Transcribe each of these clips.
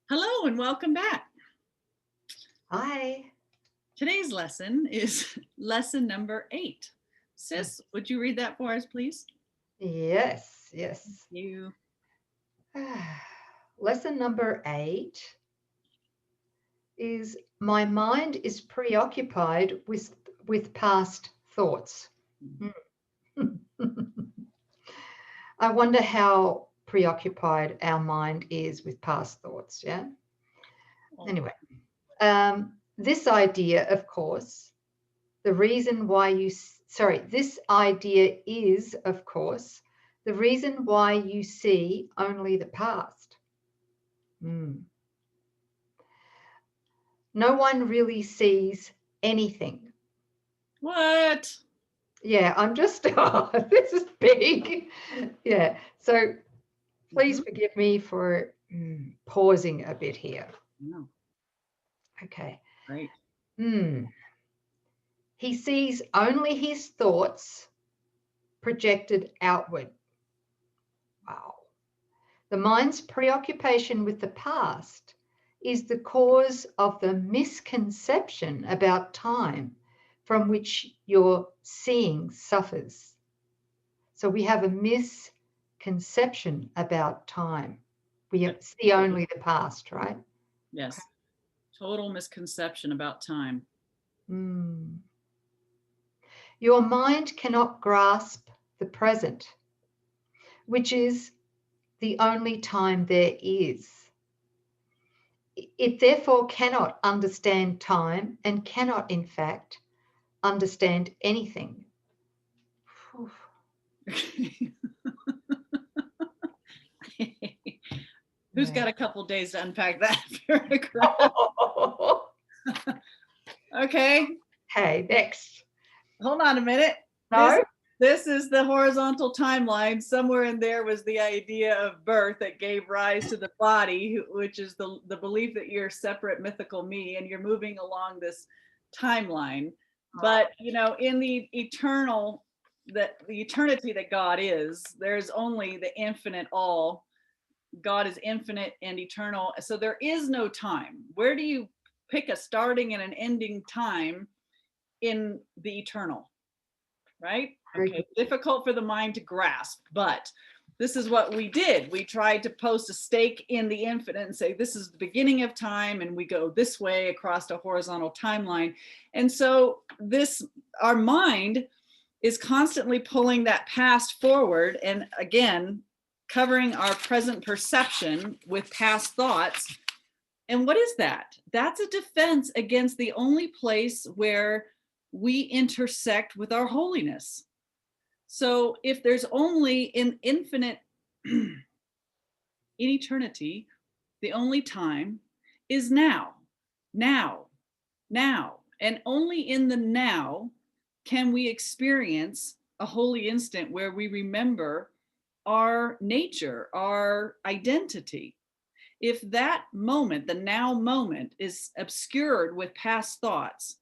Hello and welcome back. Hi. Today's lesson is lesson number 8. Sis, would you read that for us, please? Yes. Thank you. Lesson number 8 is my mind is preoccupied with past thoughts. I wonder how preoccupied our mind is with past thoughts, yeah? Anyway, this idea, of course, this idea is, of course, the reason why you see only the past. No one really sees anything. What? Yeah, I'm just, this is big. Yeah, so please forgive me for pausing a bit here. No. Okay. Great. He sees only his thoughts projected outward. Wow. The mind's preoccupation with the past is the cause of the misconception about time from which your seeing suffers. So we have a misconception about time. We see only the past, right? Yes. Total misconception about time. Your mind cannot grasp the present, which is the only time there is. It therefore cannot understand time and cannot, in fact, understand anything. Who's got a couple days to unpack that paragraph? Okay. Hey, next. Hold on a minute. No? This is the horizontal timeline. Somewhere in there was the idea of birth that gave rise to the body, which is the belief that you're separate mythical me and you're moving along this timeline. But, you know, in the eternity that God is, there's only the infinite all. God is infinite and eternal. So there is no time. Where do you pick a starting and an ending time in the eternal? Right? Okay, difficult for the mind to grasp, but this is what we did. We tried to post a stake in the infinite and say, this is the beginning of time, and we go this way across a horizontal timeline. And so our mind is constantly pulling that past forward, and again, covering our present perception with past thoughts. And what is that? That's a defense against the only place where we intersect with our holiness. So if there's only in infinite, in eternity, the only time is now. And only in the now can we experience a holy instant where we remember our nature, our identity. If that moment, the now moment, is obscured with past thoughts,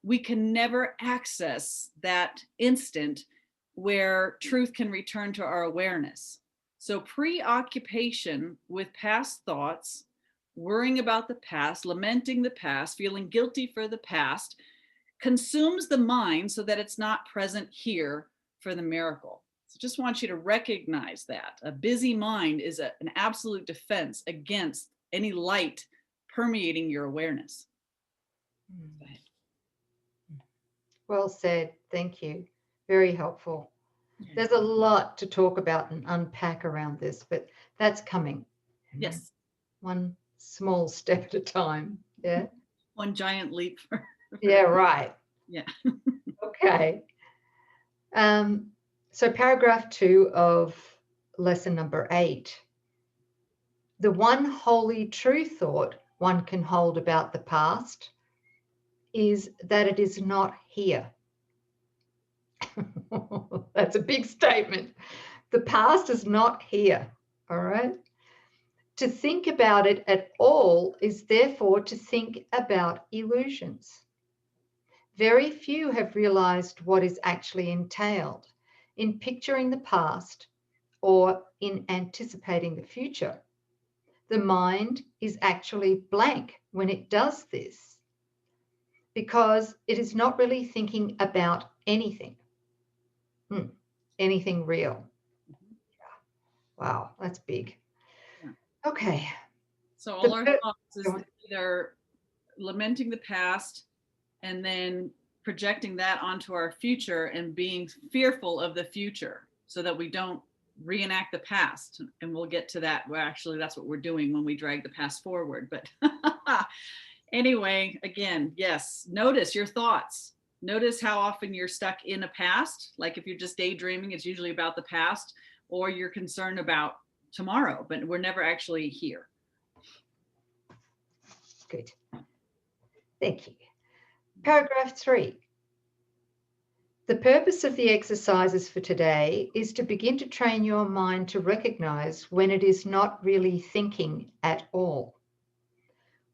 we can never access that instant where truth can return to our awareness. So preoccupation with past thoughts, worrying about the past, lamenting the past, feeling guilty for the past, consumes the mind so that it's not present here for the miracle. So just want you to recognize that. A busy mind is an absolute defense against any light permeating your awareness. Go ahead. Well said. Thank you. Very helpful. There's a lot to talk about and unpack around this, but that's coming. Yes. One small step at a time. Yeah. One giant leap. Yeah, right. Yeah. Okay. So paragraph 2 of lesson number 8. The one wholly true thought one can hold about the past is that it is not here. That's a big statement. The past is not here, all right? To think about it at all is therefore to think about illusions. Very few have realized what is actually entailed in picturing the past or in anticipating the future. the mind is actually blank when it does this, because it is not really thinking about anything, anything real. Wow, that's big. Yeah. Okay. So all our thoughts is either lamenting the past and then projecting that onto our future and being fearful of the future so that we don't reenact the past. And we'll get to that. Well, actually, that's what we're doing when we drag the past forward. But anyway, again, yes, notice your thoughts. Notice how often you're stuck in a past. Like if you're just daydreaming, it's usually about the past, or you're concerned about tomorrow, but we're never actually here. Good. Thank you. Paragraph 3. The purpose of the exercises for today is to begin to train your mind to recognize when it is not really thinking at all.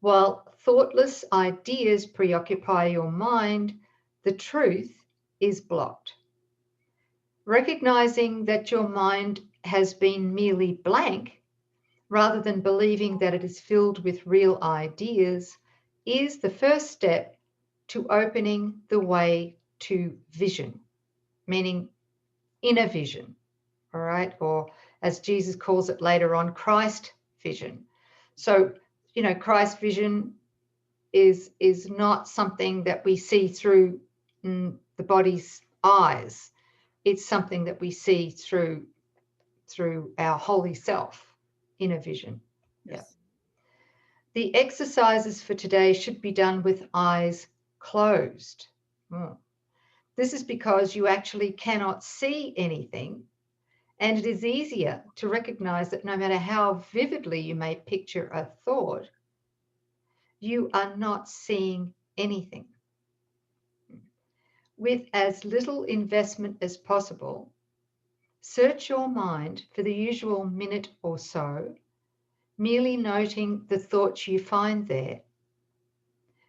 While thoughtless ideas preoccupy your mind, the truth is blocked. Recognizing that your mind has been merely blank, rather than believing that it is filled with real ideas, is the first step to opening the way to vision, meaning inner vision, all right? Or as Jesus calls it later on, Christ vision. So, Christ vision is not something that we see through the body's eyes. It's something that we see through our holy self, inner vision. Yes. Yeah. The exercises for today should be done with eyes closed. This is because you actually cannot see anything, and it is easier to recognize that no matter how vividly you may picture a thought, you are not seeing anything. With as little investment as possible, search your mind for the usual minute or so, merely noting the thoughts you find there.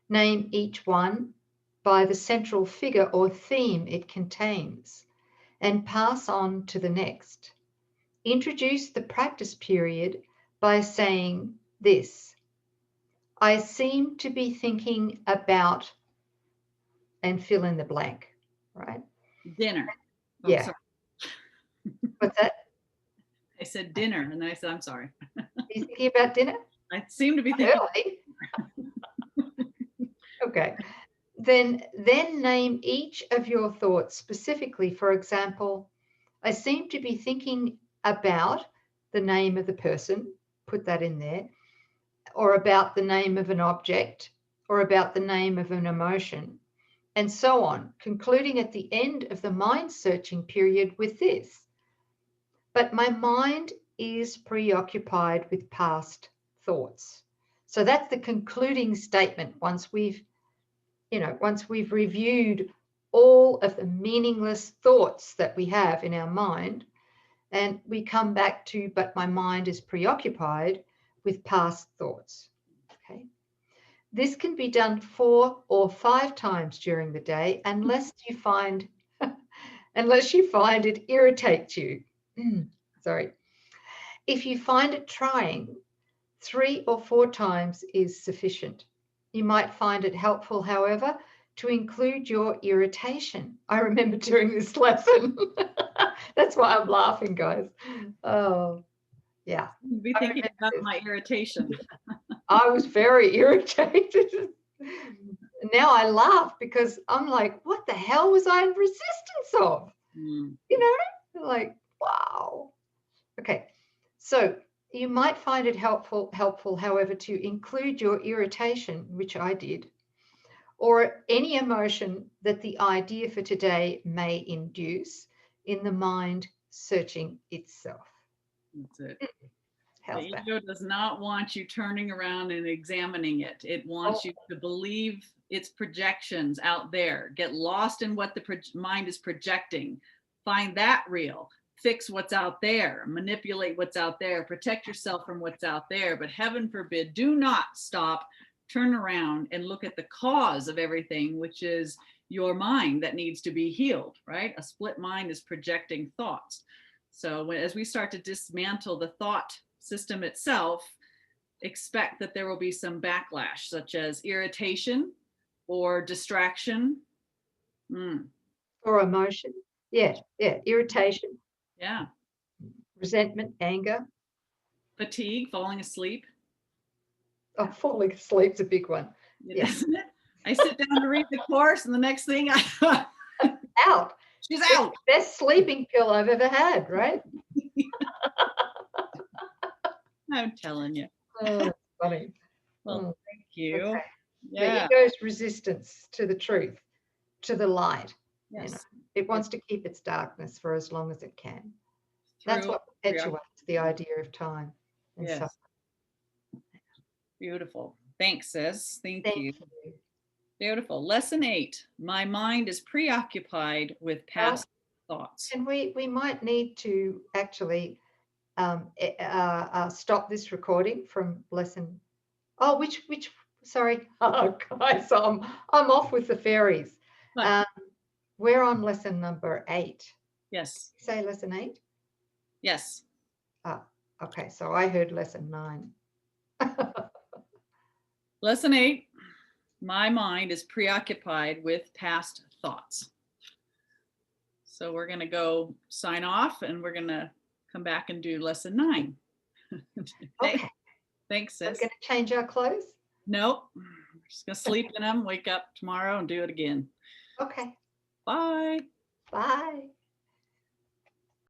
Name each one by the central figure or theme it contains, and pass on to the next. Introduce the practice period by saying this: I seem to be thinking about, and fill in the blank, right? Dinner. Oh, Yeah. sorry. What's that? I said dinner, and then I said, I'm sorry. Are you thinking about dinner? I seem to be thinking. Early. Okay. Then name each of your thoughts specifically. For example, I seem to be thinking about the name of the person, put that in there, or about the name of an object, or about the name of an emotion, and so on, concluding at the end of the mind searching period with this: but my mind is preoccupied with past thoughts. So that's the concluding statement once we've reviewed all of the meaningless thoughts that we have in our mind, and we come back to, but my mind is preoccupied with past thoughts. Okay. This can be done 4 or 5 times during the day, unless you find it irritates you. Sorry. If you find it trying, 3 or 4 times is sufficient. You might find it helpful, however, to include your irritation. I remember during this lesson. That's why I'm laughing, guys. Oh, yeah. Be thinking about my irritation. I was very irritated. Now I laugh because I'm like, what the hell was I in resistance of? Like, wow. Okay. So you might find it helpful, however, to include your irritation, which I did, or any emotion that the idea for today may induce in the mind searching itself. That's it. How's the that? ego does not want you turning around and examining it. It wants you to believe its projections out there. Get lost in what the mind is projecting. Find that real. Fix what's out there. Manipulate what's out there. Protect yourself from what's out there. But heaven forbid, do not stop, turn around and look at the cause of everything, which is your mind that needs to be healed, right? A split mind is projecting thoughts. So as we start to dismantle the thought system itself, expect that there will be some backlash, such as irritation or distraction. Or emotion. Yeah, irritation, Yeah. resentment, anger. Fatigue, falling asleep. Oh, falling asleep's a big one. Yeah. Isn't it? I sit down to read the course, and the next thing Out. she's It's out. the best sleeping pill I've ever had, right? I'm telling you. Oh, that's funny. Well, thank you. Okay. Yeah. The ego's resistance to the truth, to the light. Yes. You know, it wants to keep its darkness for as long as it can. That's what perpetuates the idea of time. And yes. so, beautiful. Thanks, sis. Thank thank you. you. Beautiful. Lesson 8. My mind is preoccupied with past thoughts. And we might need to actually stop this recording from lesson. Oh, which? Sorry, oh guys, I'm off with the fairies. We're on lesson number 8. Yes. Say lesson 8. Yes. Okay. So I heard lesson 9. Lesson 8. My mind is preoccupied with past thoughts. So we're going to go sign off, and we're going to come back and do lesson 9. Okay. Thanks, sis. We're going to change our clothes? Nope. We're just going to sleep in them, wake up tomorrow, and do it again. Okay. Bye. Bye.